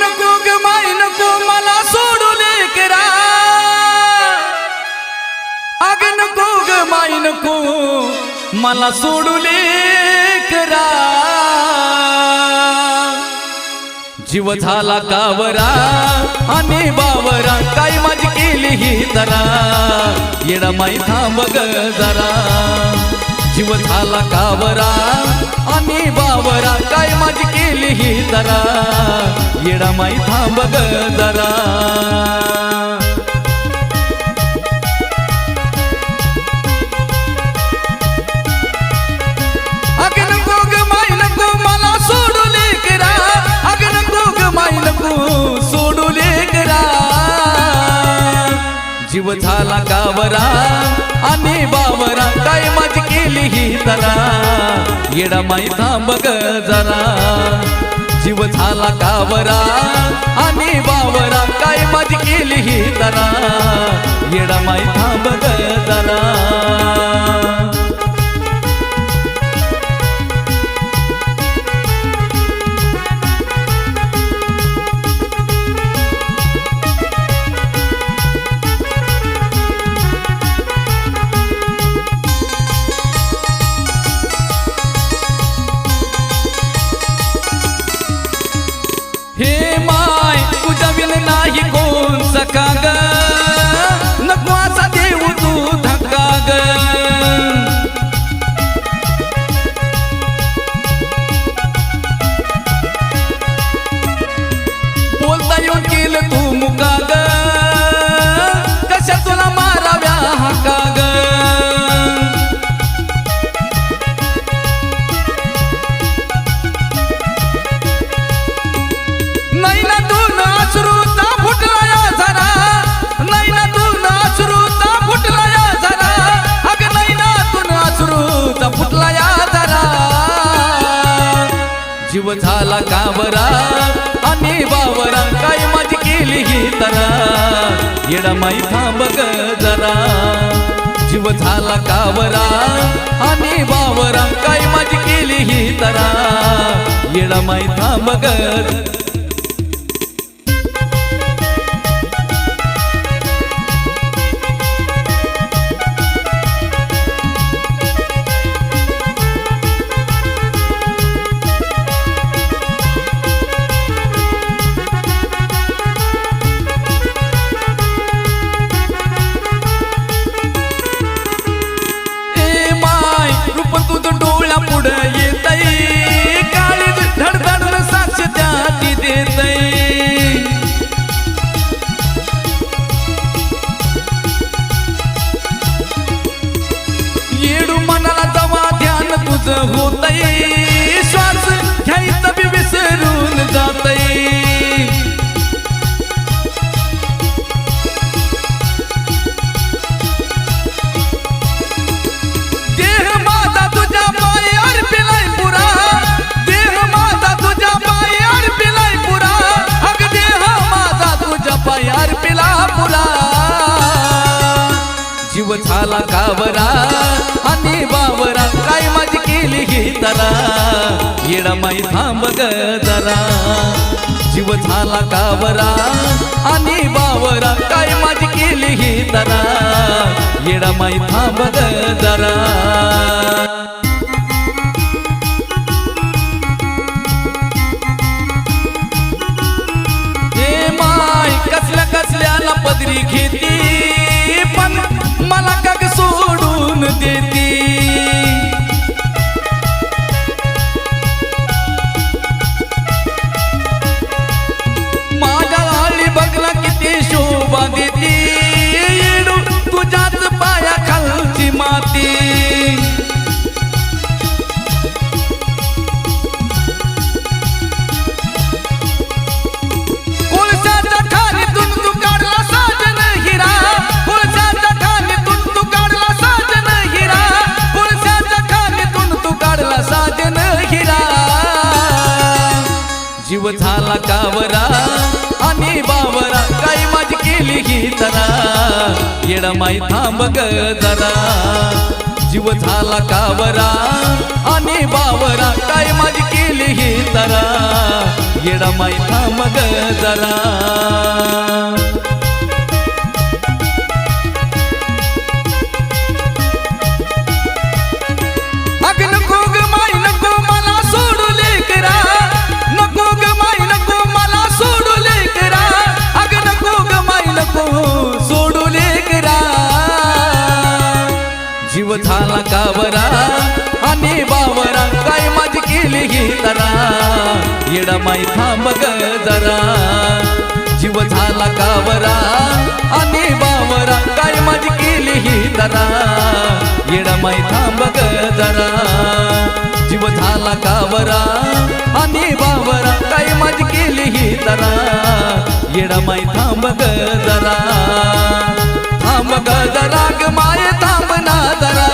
नको ग माय नको मला सोडू लेकरा, अग नको ग माय नको मला सोडू लेकरा, जीव झाला कावरा आणि बावरा, काय माझी केली ही तरा, येडा माई थांब ग जरा, जीव झाला कावरा आणि बावरा, काय माझी केली ही तरा, येडा माई थांब ग जरा. अग नको ग माई नको मला सोडू लेकरा, अग नको ग माई नको सोडू लेकरा, जीव झाला कावरा आणि बावरा, काय माझी केली ही तरा, येडा माई थांब ग जरा, जीव झाला कावरा आणि बावरा, काय माझी केली ही तरा, येडा माई थांब ग जरा. हे माय तुझ्या विन नाही कोण सका ग, नको असा देऊ तू धक्का ग, बोलता येऊन केलं तू मुका ग, कशा तुला माराव्या हाका ग, नाही ना तू नाचरूचा फुटला या झरा, नाही ना तू नाचरूचा फुटला या झरा, अग नाही ना तू नाचरूचा फुटला या झरा, जीव झाला कावरा आणि बावरा, काय माझी केली ही तरा, येडा माई थांब ग जरा, जीव झाला कावरा आणि बावरा, काय माझी केली ही तरा, येडा माई थांब ग. तुझं डोळ्या पुढं येतय, काळी धडधडून साक्ष त्याची देतय, येडू मनाला जवा ध्यान तुझं होतय, श्वास घ्यायचं बी विसरून जातय, यार पिला पुरा, जीव झाला कावरा आणि बावरा, काय माझी केली ही तरा, येडा माई थांब ग जरा, जीव झाला कावरा आणि बावरा, काय माझी केली ही तरा, येडा माई थांब ग जरा. कसल्याला पदरी घेती, पण मला काग सोडून देती, माझ्या आळी बघला किती शोभा देती, येडू तुझ्याच पाया खालची माती, जीव झाला कावरा आणि बावरा, काय माझी केली ही तरा, येडा माई थांब ग जरा, जीव झाला कावरा आणि बावरा काय माझी केली ही तरा येडा माई थांब ग जरा अग नको ग माई नको मला सोडू लेकरा नको ग माई नको मला सोडू लेकरा अग नको ग माई नको सोडू लेकरा जीव झाला कावरा आणि बावरा काय माझी केली ही तरा येडा माई थांब ग जरा जीव झाला कावरा आणि बावरा काय माझी केली ही तरा येडा माई थांब ग जरा जीव झाला कावरा आणि बावरा काय माझी केली ही तरा येडा माई थांब ग जरा थांब ग जरा ग माय थांब ना जरा